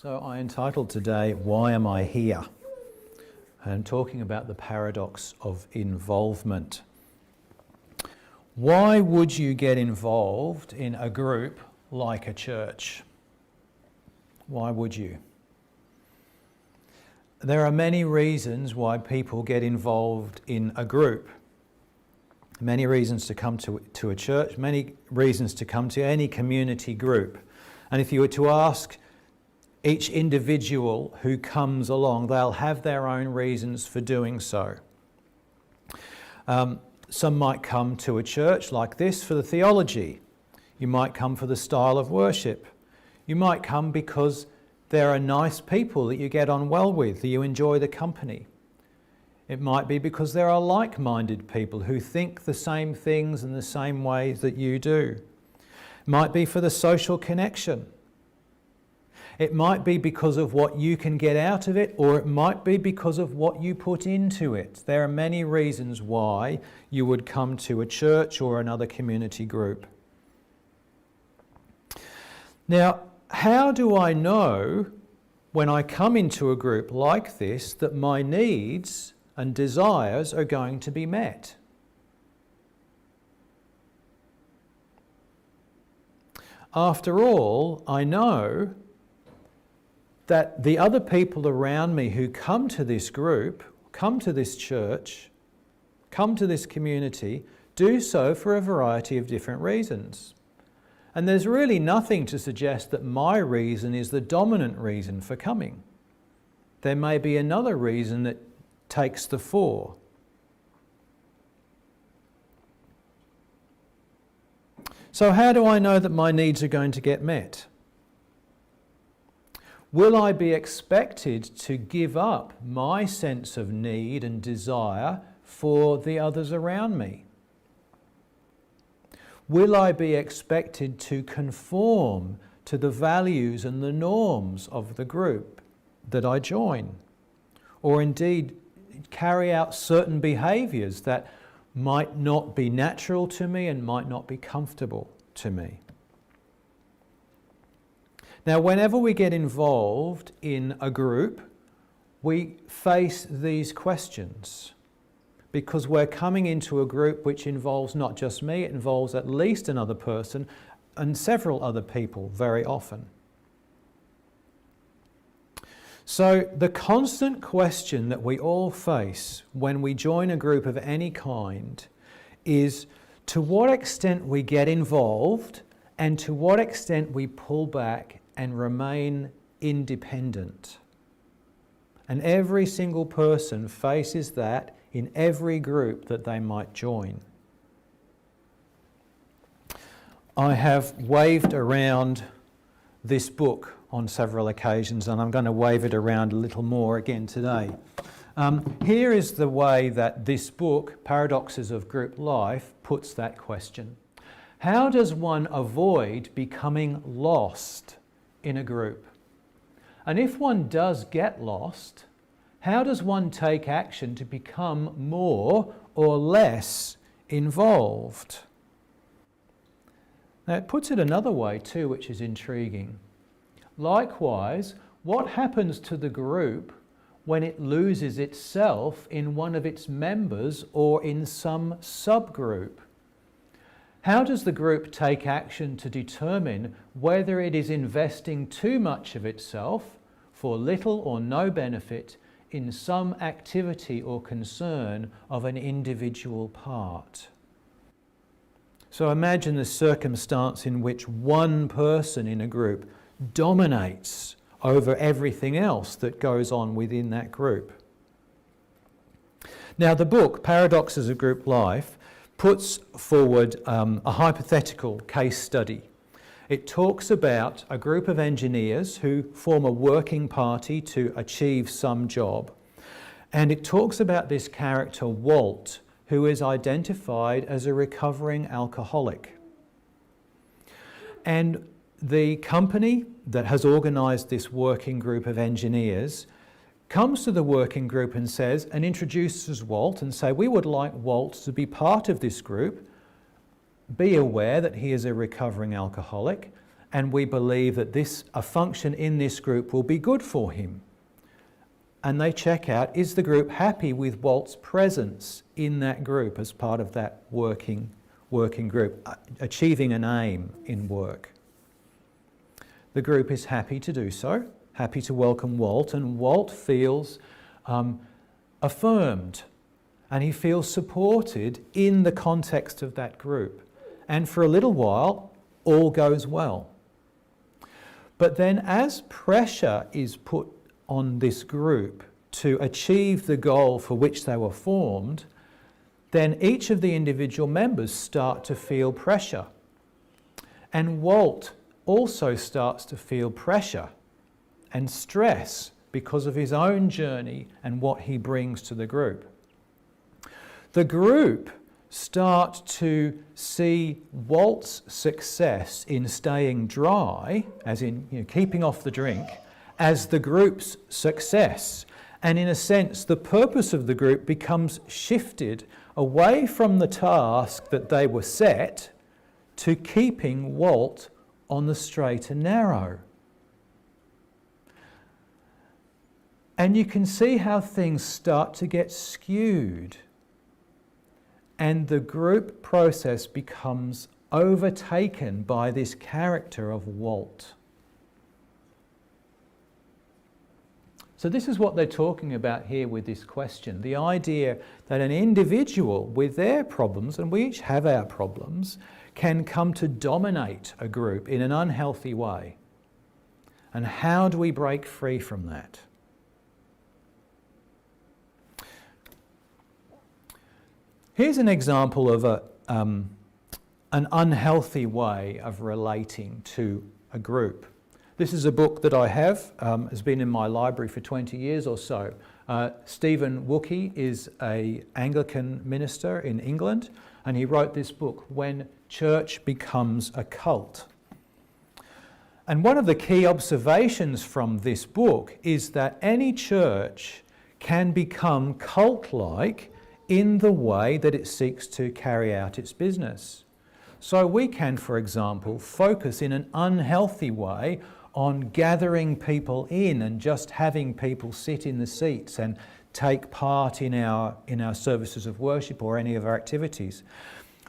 So I entitled today, Why Am I Here? And I'm talking about the paradox of involvement. Why would you get involved in a group like a church? Why would you? There are many reasons why people get involved in a group. Many reasons to come to a church, many reasons to come to any community group. And if you were to ask each individual who comes along, they'll have their own reasons for doing so. Some might come to a church like this for the theology. You might come for the style of worship. You might come because there are nice people that you get on well with, that you enjoy the company. It might be because there are like-minded people who think the same things in the same way that you do. It might be for the social connection. It might be because of what you can get out of it, or it might be because of what you put into it. There are many reasons why you would come to a church or another community group. Now, how do I know when I come into a group like this that my needs and desires are going to be met? After all, I know that the other people around me who come to this group, come to this church, come to this community, do so for a variety of different reasons. And there's really nothing to suggest that my reason is the dominant reason for coming. There may be another reason that takes the fore. So how do I know that my needs are going to get met? Will I be expected to give up my sense of need and desire for the others around me? Will I be expected to conform to the values and the norms of the group that I join? Or indeed carry out certain behaviours that might not be natural to me and might not be comfortable to me? Now, whenever we get involved in a group, we face these questions because we're coming into a group which involves not just me, it involves at least another person and several other people very often. So the constant question that we all face when we join a group of any kind is to what extent we get involved and to what extent we pull back and remain independent. And every single person faces that in every group that they might join. I have waved around this book on several occasions, and I'm going to wave it around a little more again today. Here is the way that this book, Paradoxes of Group Life, puts that question. How does one avoid becoming lost in a group? And if one does get lost, how does one take action to become more or less involved? Now it puts it another way too, which is intriguing. Likewise, what happens to the group when it loses itself in one of its members or in some subgroup? How does the group take action to determine whether it is investing too much of itself for little or no benefit in some activity or concern of an individual part? So imagine the circumstance in which one person in a group dominates over everything else that goes on within that group. Now the book, Paradoxes of Group Life, puts forward a hypothetical case study. It talks about a group of engineers who form a working party to achieve some job. And it talks about this character, Walt, who is identified as a recovering alcoholic. And the company that has organised this working group of engineers comes to the working group and says, and introduces Walt and say, we would like Walt to be part of this group, be aware that he is a recovering alcoholic, and we believe that a function in this group will be good for him. And they check out, is the group happy with Walt's presence in that group as part of that working group, achieving an aim in work? The group is happy to do so, happy to welcome Walt, and Walt feels affirmed, and he feels supported in the context of that group. And for a little while, all goes well. But then as pressure is put on this group to achieve the goal for which they were formed, then each of the individual members start to feel pressure. And Walt also starts to feel pressure and stress because of his own journey and what he brings to the group. The group start to see Walt's success in staying dry, as in keeping off the drink, as the group's success. And in a sense, the purpose of the group becomes shifted away from the task that they were set to keeping Walt on the straight and narrow. And you can see how things start to get skewed. And the group process becomes overtaken by this character of Walt. So this is what they're talking about here with this question. The idea that an individual with their problems, and we each have our problems, can come to dominate a group in an unhealthy way. And how do we break free from that? Here's an example of an unhealthy way of relating to a group. This is a book that I have, has been in my library for 20 years or so. Stephen Wookey is an Anglican minister in England, and he wrote this book, When Church Becomes a Cult. And one of the key observations from this book is that any church can become cult-like in the way that it seeks to carry out its business. So we can, for example, focus in an unhealthy way on gathering people in and just having people sit in the seats and take part in our services of worship or any of our activities.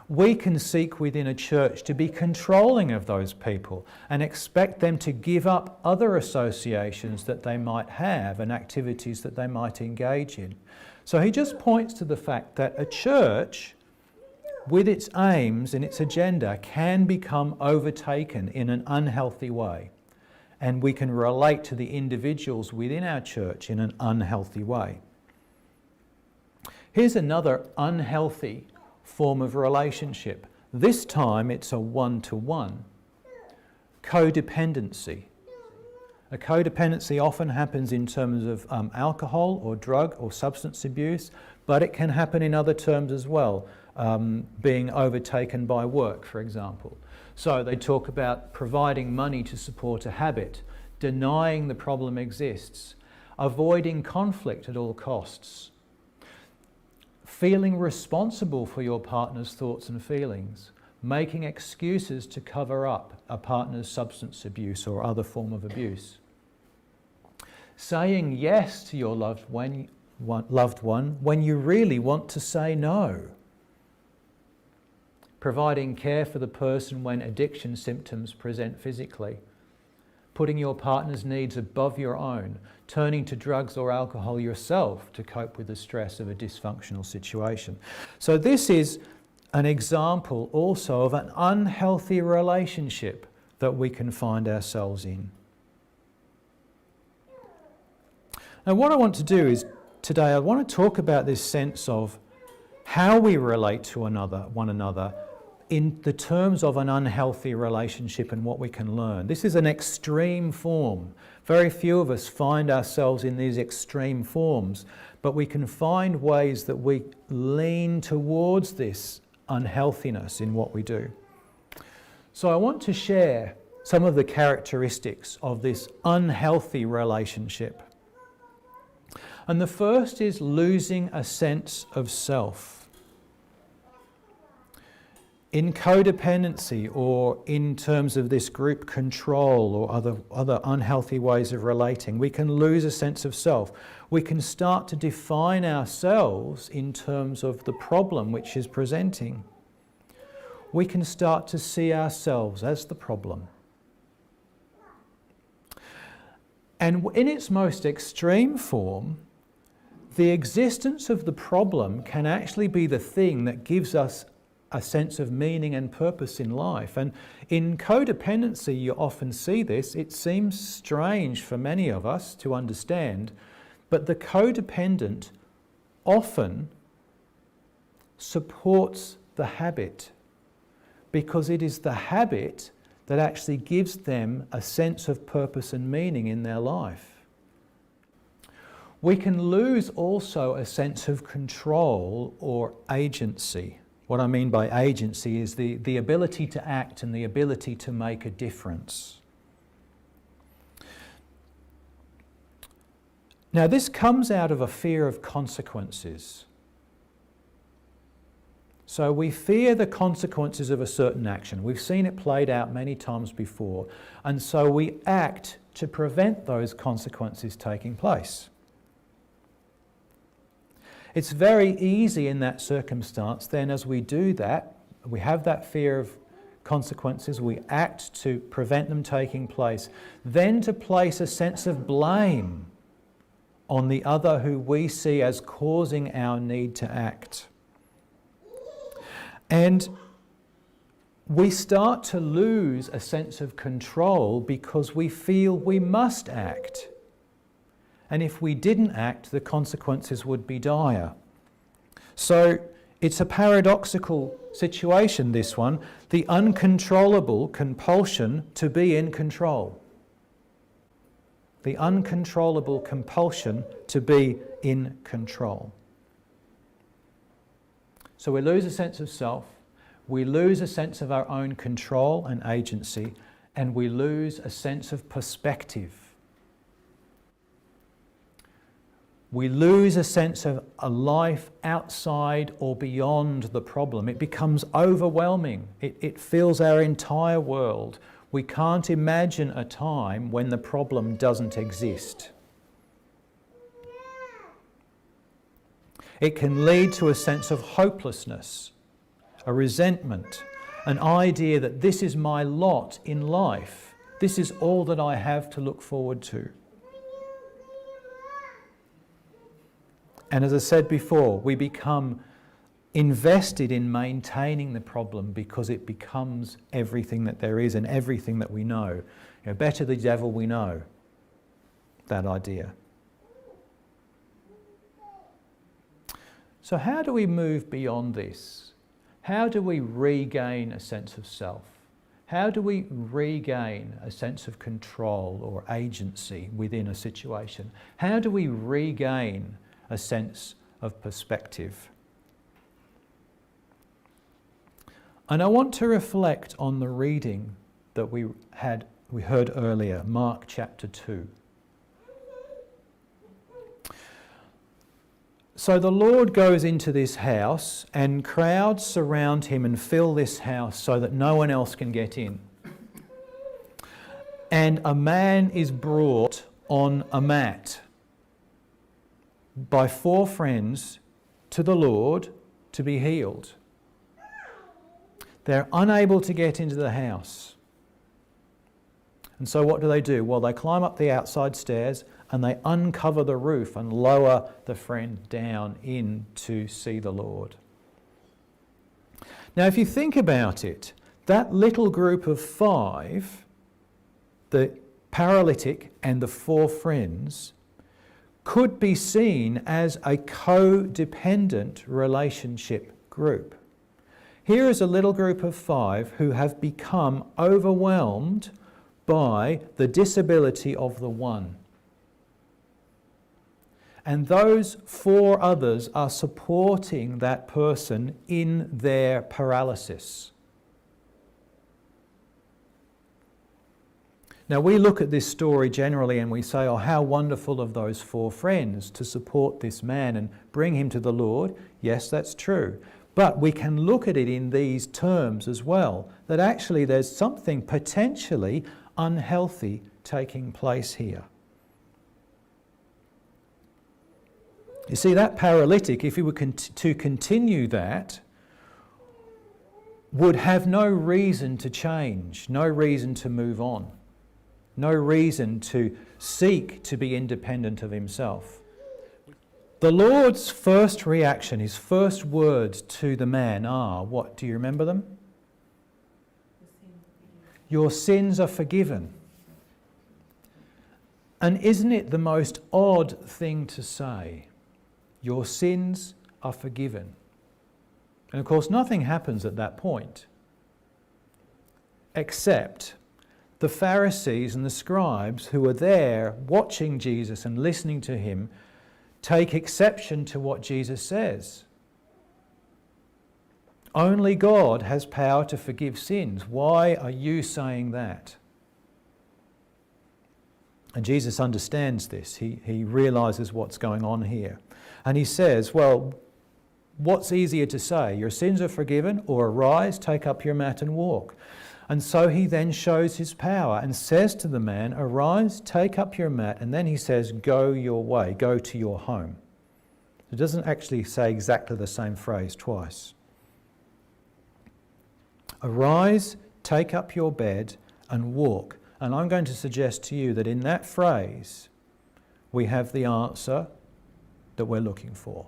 We can seek within a church to be controlling of those people and expect them to give up other associations that they might have and activities that they might engage in. So he just points to the fact that a church, with its aims and its agenda, can become overtaken in an unhealthy way. And we can relate to the individuals within our church in an unhealthy way. Here's another unhealthy form of relationship. This time it's a one-to-one. Codependency. A codependency often happens in terms of alcohol or drug or substance abuse, but it can happen in other terms as well, being overtaken by work, for example. So they talk about providing money to support a habit, denying the problem exists, avoiding conflict at all costs, feeling responsible for your partner's thoughts and feelings, making excuses to cover up a partner's substance abuse or other form of abuse, saying yes to your loved one when you really want to say no, providing care for the person when addiction symptoms present physically, putting your partner's needs above your own, turning to drugs or alcohol yourself to cope with the stress of a dysfunctional situation. So this is an example also of an unhealthy relationship that we can find ourselves in. Now what I want to do is today I want to talk about this sense of how we relate to one another in the terms of an unhealthy relationship and what we can learn. This is an extreme form. Very few of us find ourselves in these extreme forms, but we can find ways that we lean towards this unhealthiness in what we do. So I want to share some of the characteristics of this unhealthy relationship. And the first is losing a sense of self. In codependency, or in terms of this group control or other unhealthy ways of relating, we can lose a sense of self. We can start to define ourselves in terms of the problem which is presenting. We can start to see ourselves as the problem. And in its most extreme form, the existence of the problem can actually be the thing that gives us a sense of meaning and purpose in life. And in codependency, you often see this. It seems strange for many of us to understand, but the codependent often supports the habit, because it is the habit that actually gives them a sense of purpose and meaning in their life. We can lose also a sense of control or agency. What I mean by agency is the ability to act and the ability to make a difference. Now, this comes out of a fear of consequences. So we fear the consequences of a certain action. We've seen it played out many times before, and so we act to prevent those consequences taking place. It's very easy in that circumstance, then, as we do that, we have that fear of consequences, we act to prevent them taking place, then to place a sense of blame on the other who we see as causing our need to act. And we start to lose a sense of control because we feel we must act. And if we didn't act, the consequences would be dire. So it's a paradoxical situation, this one. The uncontrollable compulsion to be in control. The uncontrollable compulsion to be in control. So we lose a sense of self, we lose a sense of our own control and agency, and we lose a sense of perspective. We lose a sense of a life outside or beyond the problem. It becomes overwhelming. It fills our entire world. We can't imagine a time when the problem doesn't exist. It can lead to a sense of hopelessness, a resentment, an idea that this is my lot in life. This is all that I have to look forward to. And as I said before, we become invested in maintaining the problem because it becomes everything that there is and everything that we know. You know, better the devil we know, that idea. So how do we move beyond this? How do we regain a sense of self? How do we regain a sense of control or agency within a situation? How do we regain a sense of perspective? And I want to reflect on the reading that we heard earlier, Mark chapter 2. So the Lord goes into this house and crowds surround him and fill this house so that no one else can get in. And a man is brought on a mat by 4 friends to the Lord to be healed. They're unable to get into the house. And so what do? Well, they climb up the outside stairs and they uncover the roof and lower the friend down in to see the Lord. Now, if you think about it, that little group of 5, the paralytic and the 4 friends, could be seen as a codependent relationship group. Here is a little group of 5 who have become overwhelmed by the disability of the one. And those 4 others are supporting that person in their paralysis. Now, we look at this story generally and we say, oh, how wonderful of those 4 friends to support this man and bring him to the Lord. Yes, that's true. But we can look at it in these terms as well, that actually there's something potentially unhealthy taking place here. You see, that paralytic, if he were to continue that, would have no reason to change, no reason to move on, no reason to seek to be independent of himself. The Lord's first reaction, his first words to the man are, what, do you remember them? Your sins are forgiven. And isn't it the most odd thing to say? Your sins are forgiven. And of course, nothing happens at that point, except the Pharisees and the scribes who are there watching Jesus and listening to him take exception to what Jesus says. Only God has power to forgive sins. Why are you saying that? And Jesus understands this. He realizes what's going on here. And he says, well, what's easier to say? Your sins are forgiven, or arise, take up your mat and walk. And so he then shows his power and says to the man, arise, take up your mat, and then he says, go your way, go to your home. It doesn't actually say exactly the same phrase twice. Arise, take up your bed and walk. And I'm going to suggest to you that in that phrase, we have the answer that we're looking for.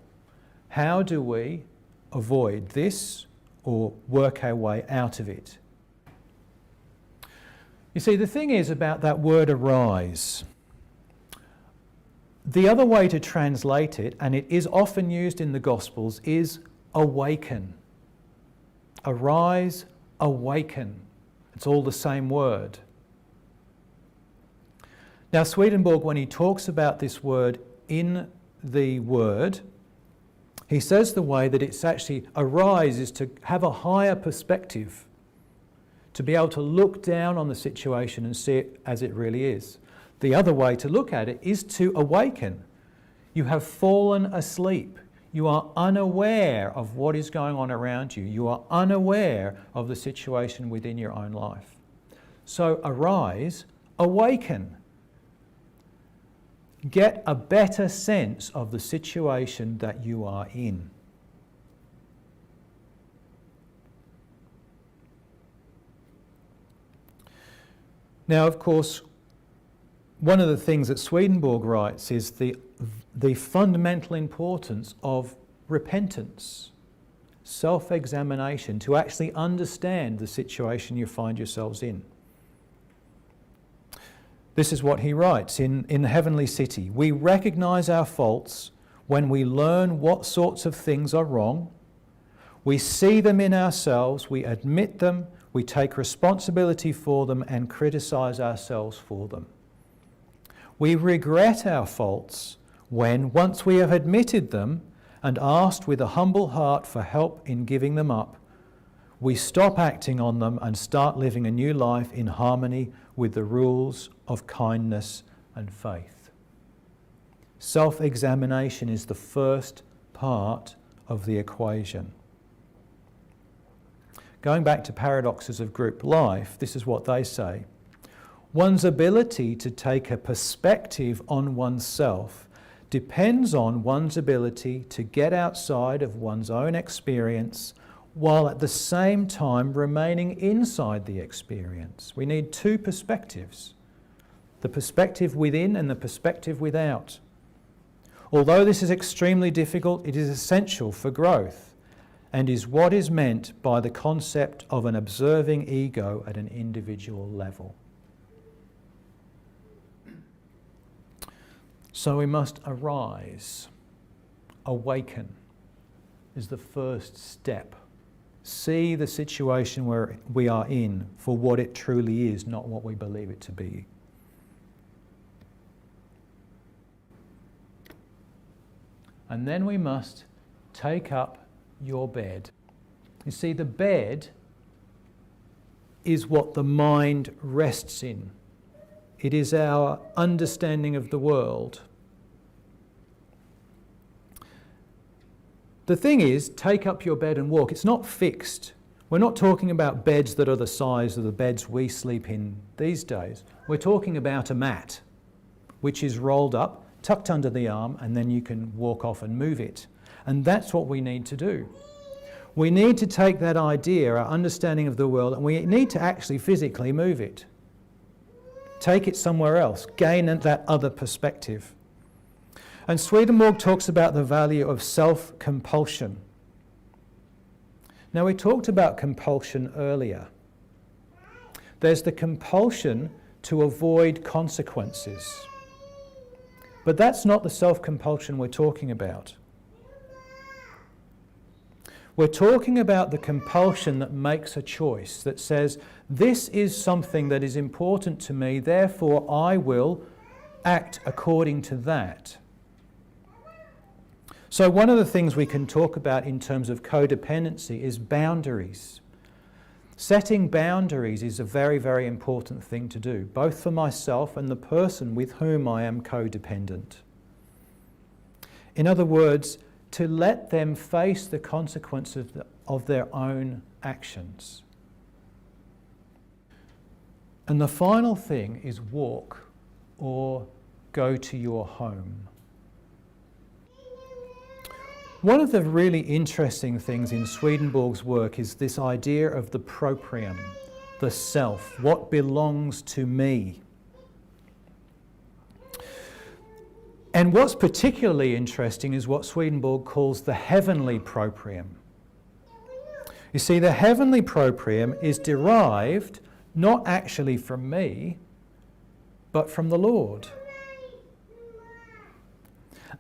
How do we avoid this or work our way out of it? You see, the thing is about that word arise. The other way to translate it, and it is often used in the Gospels, is awaken. Arise, awaken. It's all the same word. Now, Swedenborg, when he talks about this word in the Word, he says the way that it's actually arise is to have a higher perspective, to be able to look down on the situation and see it as it really is. The other way to look at it is to awaken. You have fallen asleep. You are unaware of what is going on around you. You are unaware of the situation within your own life. So arise, awaken. Get a better sense of the situation that you are in. Now, of course, one of the things that Swedenborg writes is the fundamental importance of repentance, self-examination, to actually understand the situation you find yourselves in. This is what he writes in the Heavenly City. We recognize our faults when we learn what sorts of things are wrong. We see them in ourselves, we admit them, we take responsibility for them and criticize ourselves for them. We regret our faults when, once we have admitted them and asked with a humble heart for help in giving them up, we stop acting on them and start living a new life in harmony with the rules of kindness and faith. Self-examination is the first part of the equation. Going back to paradoxes of group life, this is what they say. One's ability to take a perspective on oneself depends on one's ability to get outside of one's own experience while at the same time remaining inside the experience. We need two perspectives, the perspective within and the perspective without. Although this is extremely difficult, it is essential for growth and is what is meant by the concept of an observing ego at an individual level. So we must arise, awaken is the first step. See the situation where we are in for what it truly is, not what we believe it to be. And then we must take up your bed. You see, the bed is what the mind rests in. It is our understanding of the world. The thing is, take up your bed and walk. It's not fixed. We're not talking about beds that are the size of the beds we sleep in these days. We're talking about a mat, which is rolled up, tucked under the arm, and then you can walk off and move it. And that's what we need to do. We need to take that idea, our understanding of the world, and we need to actually physically move it. Take it somewhere else, gain that other perspective. And Swedenborg talks about the value of self-compulsion. Now, we talked about compulsion earlier. There's the compulsion to avoid consequences. But that's not the self-compulsion we're talking about. We're talking about the compulsion that makes a choice, that says, this is something that is important to me, therefore I will act according to that. So one of the things we can talk about in terms of codependency is boundaries. Setting boundaries is a very, very important thing to do, both for myself and the person with whom I am codependent. In other words, to let them face the consequences of their own actions. And the final thing is walk or go to your home. One of the really interesting things in Swedenborg's work is this idea of the proprium, the self, what belongs to me. And what's particularly interesting is what Swedenborg calls the heavenly proprium. You see, the heavenly proprium is derived not actually from me, but from the Lord.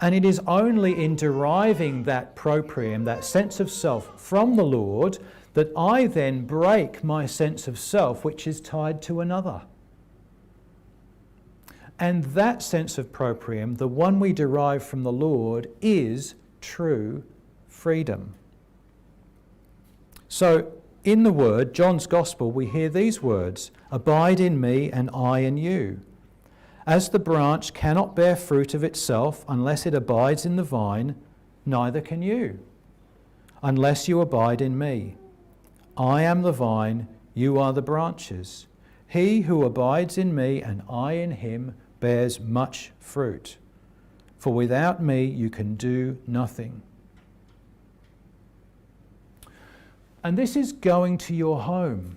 And it is only in deriving that proprium, that sense of self, from the Lord, that I then break my sense of self, which is tied to another. And that sense of proprium, the one we derive from the Lord, is true freedom. So, in the Word, John's Gospel, we hear these words, "Abide in me and I in you. As the branch cannot bear fruit of itself unless it abides in the vine, neither can you, unless you abide in me. I am the vine, you are the branches. He who abides in me and I in him bears much fruit. For without me you can do nothing." And this is going to your home.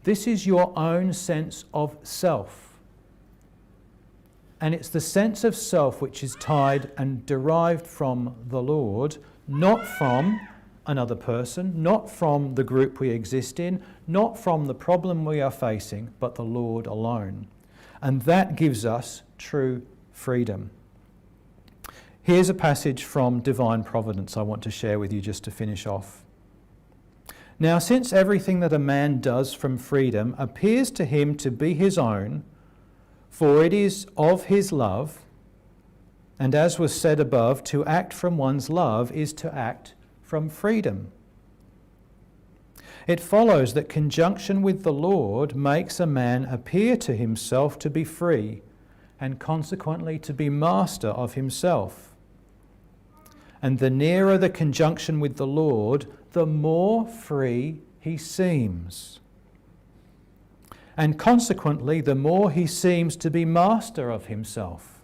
This is your own sense of self. And it's the sense of self which is tied and derived from the Lord, not from another person, not from the group we exist in, not from the problem we are facing, but the Lord alone. And that gives us true freedom. Here's a passage from Divine Providence I want to share with you just to finish off. "Now, since everything that a man does from freedom appears to him to be his own, for it is of his love, and as was said above, to act from one's love is to act from freedom. It follows that conjunction with the Lord makes a man appear to himself to be free, and consequently to be master of himself. And the nearer the conjunction with the Lord, the more free he seems. And consequently, the more he seems to be master of himself.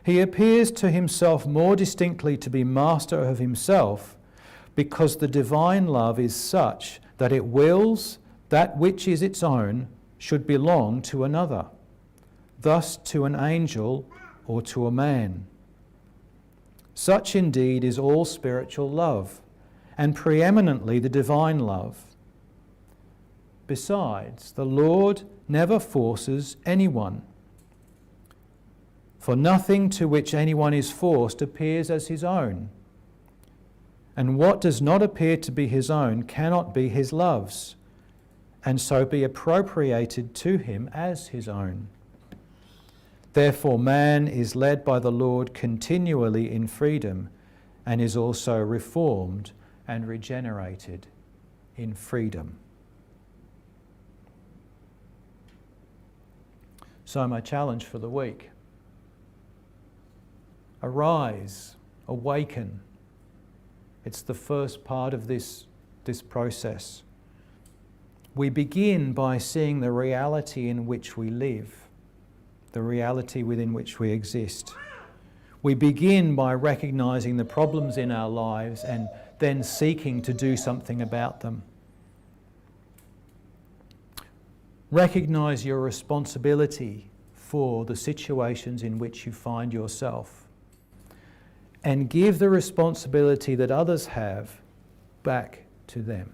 He appears to himself more distinctly to be master of himself because the divine love is such that it wills that which is its own should belong to another, thus to an angel or to a man. Such indeed is all spiritual love, and preeminently the divine love. Besides, the Lord never forces anyone, for nothing to which anyone is forced appears as his own, and what does not appear to be his own cannot be his love's, and so be appropriated to him as his own. Therefore man is led by the Lord continually in freedom, and is also reformed and regenerated in freedom." So my challenge for the week: arise, awaken. It's the first part of this process. We begin by seeing the reality in which we live, the reality within which we exist. We begin by recognizing the problems in our lives and then seeking to do something about them. Recognize your responsibility for the situations in which you find yourself, and give the responsibility that others have back to them.